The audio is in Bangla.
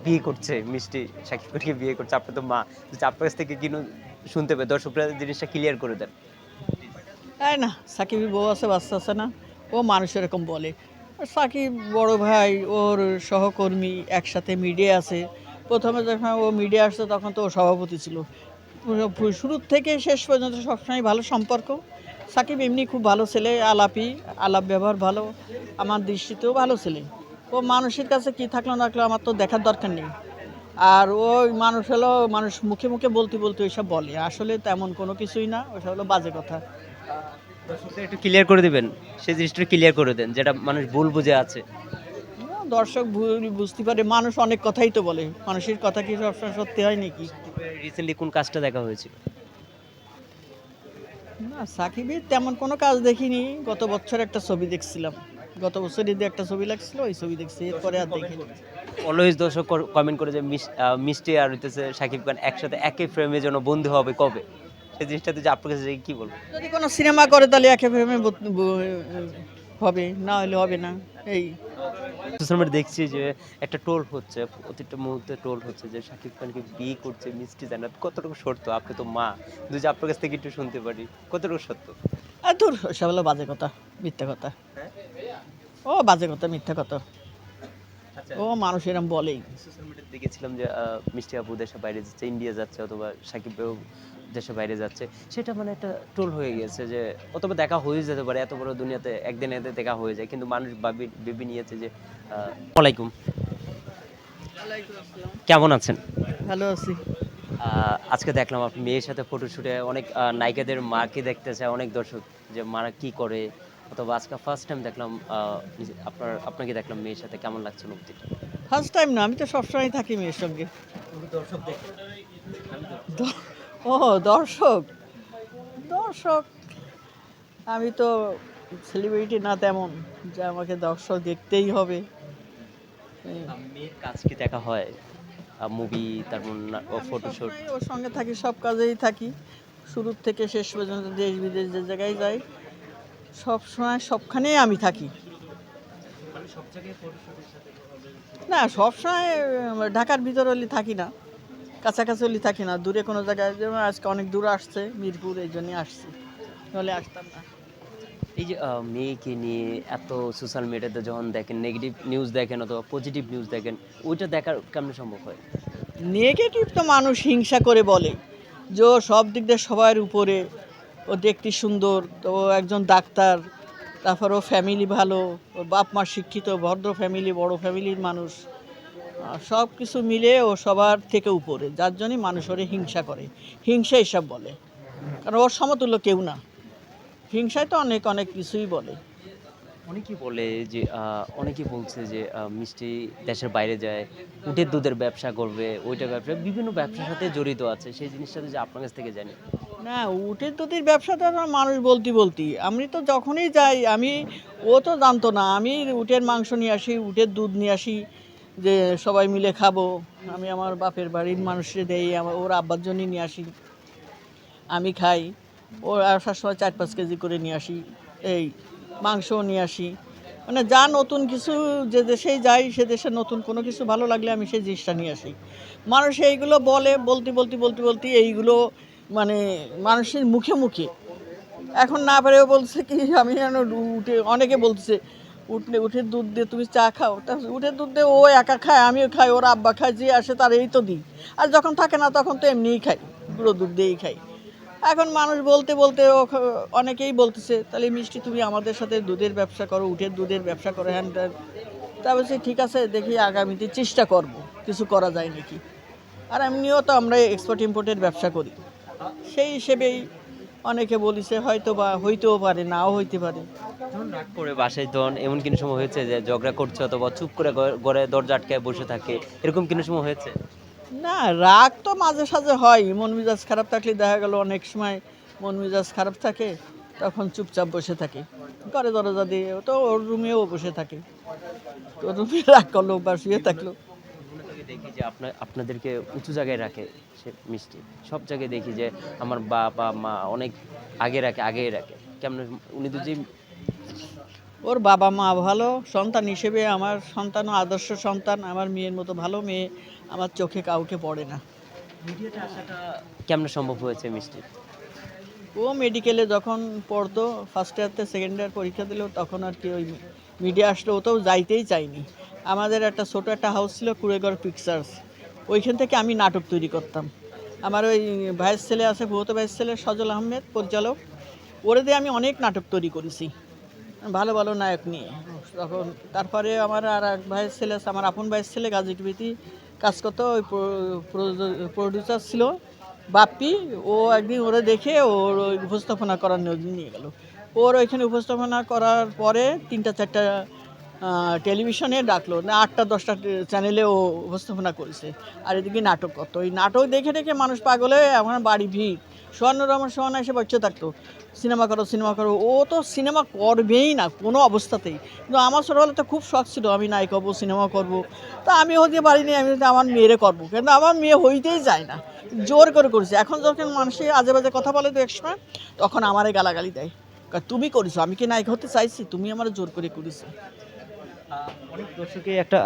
বিয়ে করছে, মিষ্টি শাকিব খানকে বিয়ে করছে, আপনি তো মা। যদি আপনার কাছ থেকে কিনু শুনতে পাই, দর্শকরা জিনিসটা ক্লিয়ার করে দেন। তাই না, সাকিবের বউ আছে, বাচ্চা আছে না? ও মানুষ এরকম বলে। আর সাকিব বড় ভাই, ওর সহকর্মী, একসাথে মিডিয়া আছে। প্রথমে যখন ও মিডিয়া আসছে তখন তো ও সভাপতি ছিল। শুরুর থেকে শেষ পর্যন্ত সবসময় ভালো সম্পর্ক। সাকিব এমনি খুব ভালো ছেলে, আলাপি, আলাপ ব্যবহার ভালো, আমার দৃষ্টিতেও ভালো ছেলে। ও মানুষের কাছে কি থাকলো না থাকলো আমার তো দেখার দরকার নেই। আর ওই মানুষ হলো, মানুষ মুখে মুখে বলতে বলতে ওইসব বলে, আসলে তেমন কোনো কিছুই না, ওইসব হলো বাজে কথা। দর্শকদের একটু ক্লিয়ার করে দিবেন, সেই জিনিসটা ক্লিয়ার করে দেন, যেটা মানুষ ভুল বুঝে আছে। দর্শক ভুল বুঝতে পারে, মানুষ অনেক কথাই তো বলে, মানুষের কথা কি সবসময় সত্যি হয় নাকি? সাকিবের রিসেন্টলি কোন কাজটা দেখা হয়েছিল? না, সাকিবের তেমন কোনো কাজ দেখিনি। গত বছর একটা ছবি দেখছিলাম, গত বছর ঈদে একটা ছবি লাগছিল, ওই ছবি দেখছি, এরপরে আর দেখিনি। অলওয়েজ দর্শক কমেন্ট করে যে মিষ্টি আর হইতেছে শাকিব খান একসাথে একই ফ্রেমে যেন বন্ধু হবে কবে, সেই জিনিসটাতে যে আপনার কাছে কি বলবো? যদি কোনো সিনেমা করে তাহলে একে ফ্রেমে হবে, না হলে হবে না। এই সোশ্যাল মিডিয়া দেখছি যে একটা ট্রোল হচ্ছে, প্রতিটা মুহূর্তে ট্রোল হচ্ছে যে শাকিব খানকে বিয়ে করছে মিষ্টি জান্নাত, কতটুকু সত্য? আপনি তো মা, যদি আপনার কাছ থেকে একটু শুনতে পারি কতটুকু সত্য? আর দূর, ওসব হলো বাজে কথা, মিথ্যা কথা। হ্যাঁ? ও বাজে কথা, মিথ্যা কথা। আচ্ছা, ও মানুষ এরম বলেই। সোশ্যাল মিডিয়াতে দেখেছিলাম যে মিষ্টি আপু দেশের বাইরে যাচ্ছে, ইন্ডিয়া যাচ্ছে, অথবা সাকিব ভাইও দেশের বাইরে যাচ্ছে। সেটা মানে একটা ট্রোল হয়ে গিয়েছে যে, অথবা দেখা হয়ে যেতে পারে, এত বড় দুনিয়াতে একদিন এতে দেখা হয়ে যায়, কিন্তু মানুষ ভেবে নিয়েছে যে ওয়ালাইকুম, কেমন আছেন? ভালো আছি। আজকে দেখলাম আপনি মেয়ের সাথে ফটোশুটে অনেক নায়িকাদের মাকে দেখতে চায় অনেক দর্শক, যে মারা কি করে, অথবা আজকে ফার্স্ট টাইম দেখলাম আপনাকে দেখলাম মেয়ের সাথে, কেমন লাগছে অনুভূতিটা? ফার্স্ট টাইম না, আমি তো সবসময় থাকি মেয়ের সঙ্গে। দর্শক দেখে দ- ও দর্শক, দর্শক, আমি তো সেলিব্রিটি না তেমন যে আমাকে দর্শক দেখতেই হবে। এই, মেয়ের কাজ কি দেখা হয়? মুভি, তারপর আমি ফটোশুট? সবসময় ওর সঙ্গে থাকি, সব কাজেই থাকি, শুরুর থেকে শেষ পর্যন্ত, দেশ বিদেশ যে জায়গায় যাই, সব সময় সবখানেই আমি থাকি। মানে সব জায়গায় ফটোশুটের সাথে না, সব সময় ঢাকার ভিতর হলে থাকি না, কাছাকাছি হলে থাকি না, দূরে কোনো জায়গায়, যেমন আজকে অনেক দূরে আসছে মিরপুর, এই জন্যই আসছি, নাহলে আসতাম না। এই যে মেয়েকে নিয়ে এত সোশ্যাল মিডিয়াতে যখন দেখেন, নেগেটিভ নিউজ দেখেন অথবা পজিটিভ নিউজ দেখেন, ওইটা দেখার কেমন সম্ভব হয়? নেগেটিভ তো মানুষ হিংসা করে বলে যে ও সব দিক দিয়ে সবার উপরে, ও দেখতে সুন্দর, তো ও একজন ডাক্তার, তারপর ও ফ্যামিলি ভালো, ওর বাপ মা শিক্ষিত, ভদ্র ফ্যামিলি, বড় ফ্যামিলির মানুষ, সব কিছু মিলে ও সবার থেকে উপরে, যার জন্যই মানুষ ওরে হিংসা করে, হিংসা এসব বলে, কারণ ওর সমতুল্য কেউ না। হিংসায় তো অনেক অনেক কিছুই বলে। অনেকেই বলে যে অনেকেই বলছে যে মিষ্টি দেশের বাইরে যায়, উটের দুধের ব্যবসা করবে, ওইটা ব্যবসা, বিভিন্ন ব্যবসার সাথে জড়িত আছে, সেই জিনিসটা যে আপনার কাছ থেকে জানি। না, উটের দুধের ব্যবসাটা আমার মানুষ বলতে বলতি, আমি তো যখনই যাই, আমি, ও তো জানতো না, আমি উটের মাংস নিয়ে আসি, উটের দুধ নিয়ে আসি, যে সবাই মিলে খাবো, আমি আমার বাপের বাড়ির মানুষকে দেই, আমার ওর আব্বার জন্য নিয়ে আসি, আমি খাই, ও আসার সময় 4-5 কেজি করে নিয়ে আসি, এই মাংসও নিয়ে আসি, মানে যা নতুন কিছু, যে দেশেই যাই সে দেশে নতুন কোনো কিছু ভালো লাগলে আমি সেই জিনিসটা নিয়ে আসি। মানুষ এইগুলো বলে, বলতে বলতে বলতে বলতে এইগুলো মানে মানুষের মুখে মুখে, এখন না পারেও বলছে কি, আমি যেন উঠে, অনেকে বলতেছে উঠলে উঠের দুধ দিয়ে তুমি চা খাও, তা উঠের দুধ দিয়ে ও একা খায়, আমিও খাই, ওর আব্বা খায়, যে আসে তার এই তো দিই, আর যখন থাকে না তখন তো এমনিই খাই, গুঁড়ো দুধ দিয়েই খাই। এখন মানুষ বলতে বলতে অনেকেই বলতেছে তাহলে মিষ্টি তুমি আমাদের সাথে দুধের ব্যবসা করো, উঠের দুধের ব্যবসা করো, হ্যান ত্যান। তা বলছি ঠিক আছে, দেখি আগামীতে চেষ্টা করব কিছু করা যায় নাকি। আর এমনিও তো আমরা এক্সপোর্ট ইম্পোর্টের ব্যবসা করি, সেই হিসেবেই অনেকে বলিছে হয়তো বা হইতেও পারে, নাও হইতে পারে। যখন রাগ করে বাসায়, তখন এমন কোনো সময় হয়েছে যে ঝগড়া করছে, অথবা চুপ করে ঘরে দরজা আটকায় বসে থাকে, এরকম কোনো সময় হয়েছে? না, রাগ তো মাঝে সাঝে হয়, মন মেজাজ খারাপ থাকলে দেখা গেল অনেক সময় মন মেজাজ খারাপ থাকে, তখন চুপচাপ বসে থাকে, ঘরে দরজা দিয়ে, তো ওর রুমেও বসে থাকে, তো রুমে রাগ করলো বা শুয়ে থাকলো। বিভিন্ন জায়গায় দেখি যে আপনাদেরকে উঁচু জায়গায় রাখে সে মিষ্টি, সব জায়গায় দেখি যে আমার বাবা মা অনেক আগে রাখে, আগেই রাখে, কেমন? উনি তো যে ওর বাবা মা ভালো, সন্তান হিসেবে আমার সন্তানও আদর্শ সন্তান, আমার মেয়ের মতো ভালো মেয়ে আমার চোখে কাউকে পড়ে না। মিডিয়াতে আসাটা কেমনে সম্ভব হয়েছে মিষ্টি? ও মেডিকেলে যখন পড়তো ফার্স্ট ইয়ারতে সেকেন্ড ইয়ার পরীক্ষা দিল তখন আর কি ওই মিডিয়া আসলো, ও তো যাইতেই চাইনি। আমাদের একটা ছোট একটা হাউস ছিল কুড়েগড় পিকচার্স, ওইখান থেকে আমি নাটক তৈরি করতাম। আমার ওই ভাইয়ের ছেলে আছে, ভৌত ভাইয়ের ছেলে সজল আহমেদ পরিচালক, ওরে দিয়ে আমি অনেক নাটক তৈরি করেছি ভালো ভালো নায়ক নিয়ে। তখন তারপরে আমার আর এক ভাইয়ের ছেলে আছে, আমার আপন ভাইয়ের ছেলে গাজী টিভিতে কাজ করতো, ওই প্রডিউসার ছিল বাপ্পি। ও একদিন ওরে দেখে ওর ওই উপস্থাপনা করার নিয়ে গেল। ওর ওইখানে উপস্থাপনা করার পরে 3টা 4টা টেলিভিশনে ডাকলো, না 8টা 10টা চ্যানেলে ও উপস্থাপনা করেছে। আর এদিকে নাটক করতো, ওই নাটক দেখে দেখে মানুষ পাগল হয়ে আমার বাড়ি ভিড়। স্বর্ণরমন সোহানা এসে বসে থাকতো, সিনেমা করো সিনেমা করো। ও তো সিনেমা করবেই না কোনো অবস্থাতেই, কিন্তু আমার ছোটোবেলাতে খুব শখ ছিল আমি নায়ক হবো, সিনেমা করব। তা আমি হতে পারিনি, আমি তো আমার মেয়েরে করবো, কিন্তু আমার মেয়ে হইতেই যায় না, জোর করে করেছে। এখন যখন মানুষে আজে বাজে কথা বলে তো একসময়, তখন আমারে গালাগালি দেয়, কয়, তুমি করেছো, আমি কি নায়ক হতে চাইছি, তুমি আমার জোর করে করেছো। অনেক দর্শকই একটা